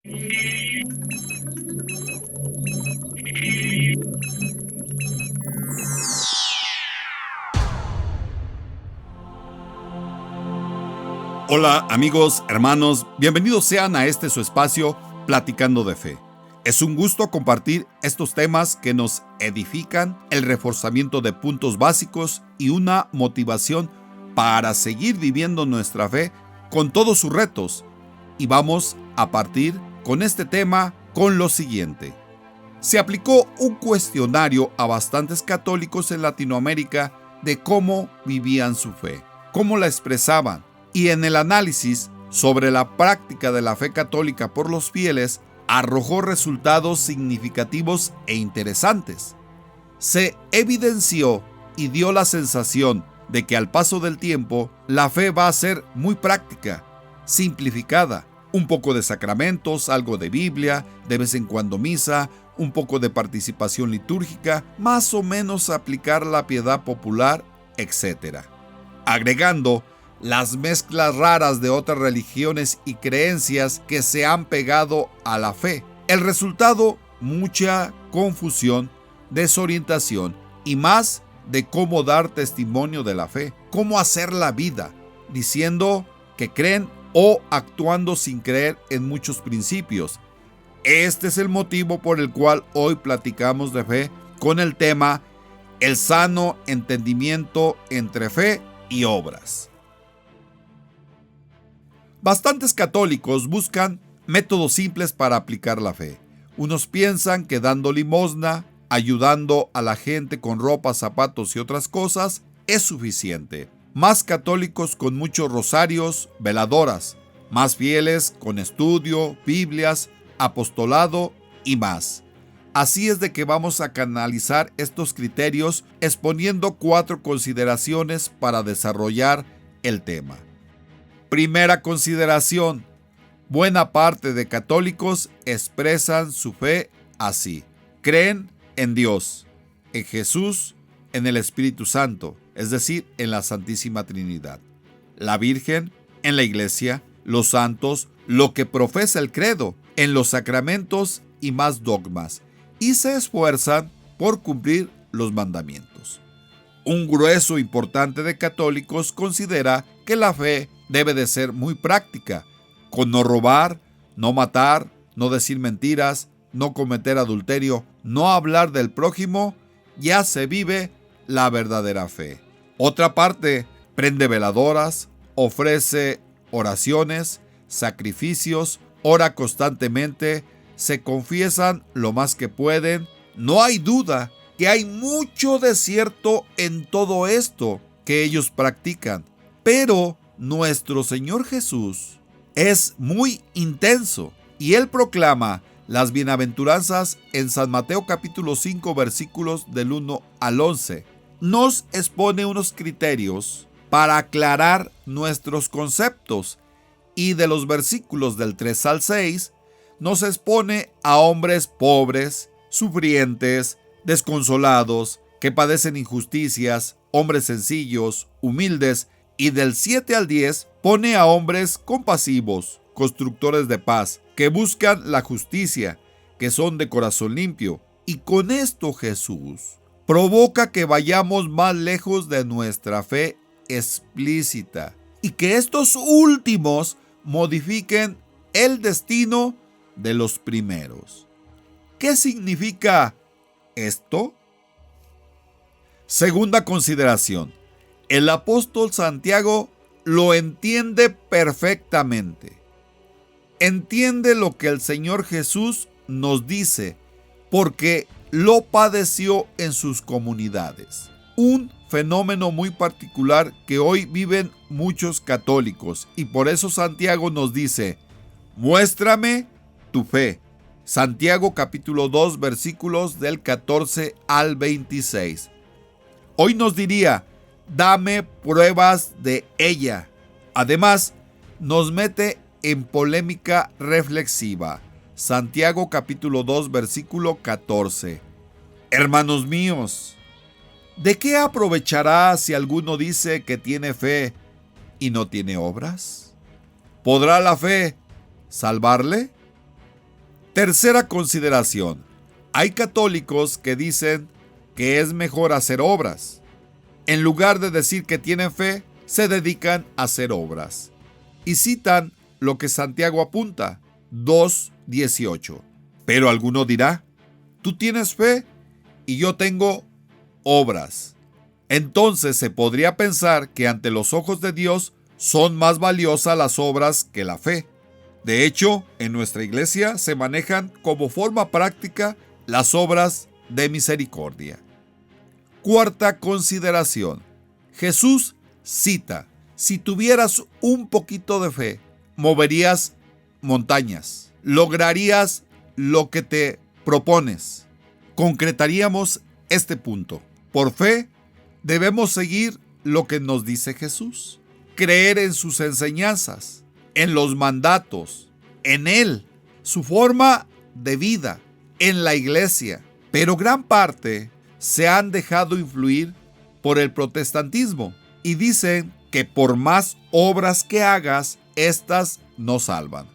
Hola amigos, hermanos, bienvenidos sean a este su espacio Platicando de Fe. Es un gusto compartir estos temas que nos edifican, el reforzamiento de puntos básicos y una motivación para seguir viviendo nuestra fe con todos sus retos. Y vamos a partir con este tema con lo siguiente. Se aplicó un cuestionario a bastantes católicos en Latinoamérica de cómo vivían su fe, cómo la expresaban, y en el análisis sobre la práctica de la fe católica por los fieles arrojó resultados significativos e interesantes. Se evidenció y dio la sensación de que al paso del tiempo la fe va a ser muy práctica, simplificada, un poco de sacramentos, algo de Biblia, de vez en cuando misa, un poco de participación litúrgica, más o menos aplicar la piedad popular, etc. Agregando las mezclas raras de otras religiones y creencias que se han pegado a la fe. El resultado, mucha confusión, desorientación y más de cómo dar testimonio de la fe, cómo hacer la vida, diciendo que creen o actuando sin creer en muchos principios. Este es el motivo por el cual hoy platicamos de fe con el tema el sano entendimiento entre fe y obras. Bastantes católicos buscan métodos simples para aplicar la fe. Unos piensan que dando limosna, ayudando a la gente con ropa, zapatos y otras cosas, es suficiente. Más católicos con muchos rosarios, veladoras. Más fieles con estudio, Biblias, apostolado y más. Así es de que vamos a canalizar estos criterios exponiendo 4 consideraciones para desarrollar el tema. Primera consideración. Buena parte de católicos expresan su fe así. Creen en Dios, en Jesús, en el Espíritu Santo, es decir, en la Santísima Trinidad, la Virgen, en la Iglesia, los santos, lo que profesa el credo, en los sacramentos y más dogmas, y se esfuerzan por cumplir los mandamientos. Un grueso importante de católicos considera que la fe debe de ser muy práctica, con no robar, no matar, no decir mentiras, no cometer adulterio, no hablar del prójimo, ya se vive la verdadera fe. Otra parte prende veladoras, ofrece oraciones, sacrificios, ora constantemente, se confiesan lo más que pueden. No hay duda que hay mucho de cierto en todo esto que ellos practican, pero nuestro Señor Jesús es muy intenso y Él proclama las bienaventuranzas en San Mateo capítulo 5 versículos del 1 al 11. Nos expone unos criterios para aclarar nuestros conceptos y de los versículos del 3 al 6 nos expone a hombres pobres, sufrientes, desconsolados, que padecen injusticias, hombres sencillos, humildes, y del 7 al 10 pone a hombres compasivos, constructores de paz, que buscan la justicia, que son de corazón limpio. Y con esto Jesús provoca que vayamos más lejos de nuestra fe explícita y que estos últimos modifiquen el destino de los primeros. ¿Qué significa esto? Segunda consideración. El apóstol Santiago lo entiende perfectamente. Entiende lo que el Señor Jesús nos dice, porque lo padeció en sus comunidades. Un fenómeno muy particular que hoy viven muchos católicos, y por eso Santiago nos dice: muéstrame tu fe. Santiago capítulo 2 versículos del 14 al 26. Hoy nos diría: dame pruebas de ella. Además, nos mete en polémica reflexiva. Santiago capítulo 2 versículo 14. Hermanos míos, ¿de qué aprovechará si alguno dice que tiene fe y no tiene obras? ¿Podrá la fe salvarle? Tercera consideración. Hay católicos que dicen que es mejor hacer obras. En lugar de decir que tienen fe, se dedican a hacer obras. Y citan lo que Santiago apunta, 2:18. Pero alguno dirá, tú tienes fe y yo tengo obras. Entonces se podría pensar que ante los ojos de Dios son más valiosas las obras que la fe. De hecho, en nuestra iglesia se manejan como forma práctica las obras de misericordia. Cuarta consideración. Jesús cita, si tuvieras un poquito de fe, moverías montañas, lograrías lo que te propones. Concretaríamos este punto. Por fe, debemos seguir lo que nos dice Jesús, creer en sus enseñanzas, en los mandatos, en Él, su forma de vida, en la iglesia. Pero gran parte se han dejado influir por el protestantismo y dicen que por más obras que hagas, estas no salvan.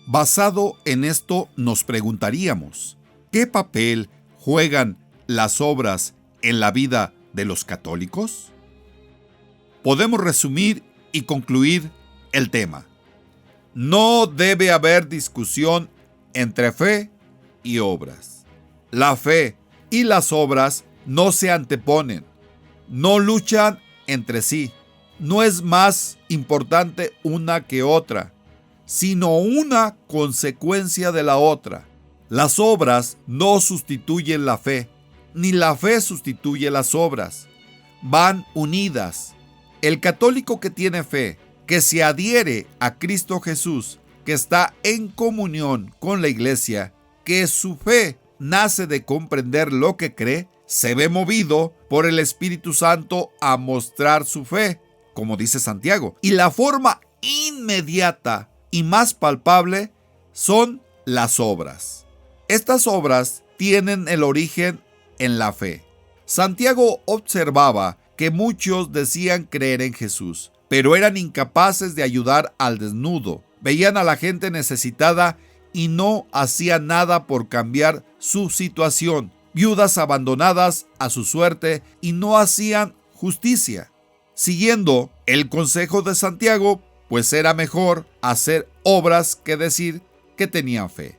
Basado en esto, nos preguntaríamos, ¿qué papel juegan las obras en la vida de los católicos? Podemos resumir y concluir el tema. No debe haber discusión entre fe y obras. La fe y las obras no se anteponen, no luchan entre sí. No es más importante una que otra, sino una consecuencia de la otra. Las obras no sustituyen la fe, ni la fe sustituye las obras. Van unidas. El católico que tiene fe, que se adhiere a Cristo Jesús, que está en comunión con la iglesia, que su fe nace de comprender lo que cree, se ve movido por el Espíritu Santo a mostrar su fe, como dice Santiago. Y la forma inmediata y más palpable son las obras. Estas obras tienen el origen en la fe. Santiago observaba que muchos decían creer en Jesús, pero eran incapaces de ayudar al desnudo. Veían a la gente necesitada y no hacían nada por cambiar su situación. Viudas abandonadas a su suerte y no hacían justicia. Siguiendo el consejo de Santiago, pues era mejor hacer obras que decir que tenían fe.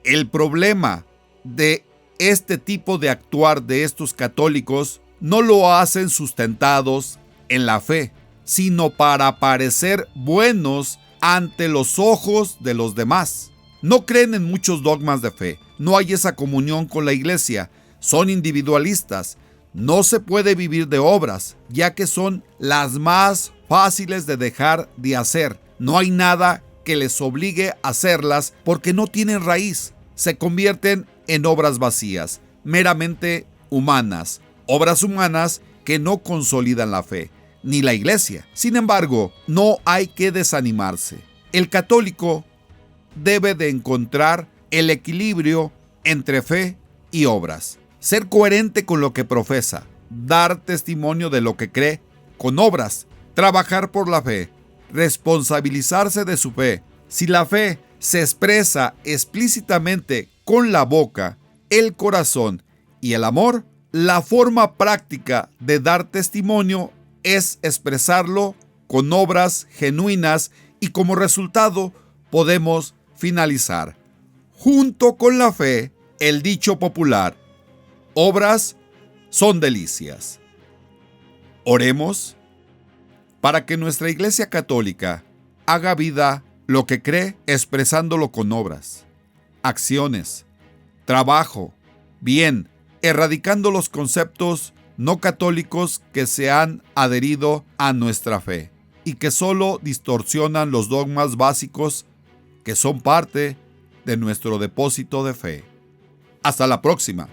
El problema de este tipo de actuar de estos católicos no lo hacen sustentados en la fe, sino para parecer buenos ante los ojos de los demás. No creen en muchos dogmas de fe, no hay esa comunión con la iglesia, son individualistas. No se puede vivir de obras, ya que son las más fáciles de dejar de hacer. No hay nada que les obligue a hacerlas porque no tienen raíz. Se convierten en obras vacías, meramente humanas. Obras humanas que no consolidan la fe, ni la iglesia. Sin embargo, no hay que desanimarse. El católico debe de encontrar el equilibrio entre fe y obras. Ser coherente con lo que profesa, dar testimonio de lo que cree con obras, trabajar por la fe, responsabilizarse de su fe. Si la fe se expresa explícitamente con la boca, el corazón y el amor, la forma práctica de dar testimonio es expresarlo con obras genuinas y como resultado podemos finalizar. Junto con la fe, el dicho popular, obras son delicias. Oremos para que nuestra Iglesia Católica haga vida lo que cree expresándolo con obras, acciones, trabajo, bien, erradicando los conceptos no católicos que se han adherido a nuestra fe y que solo distorsionan los dogmas básicos que son parte de nuestro depósito de fe. Hasta la próxima.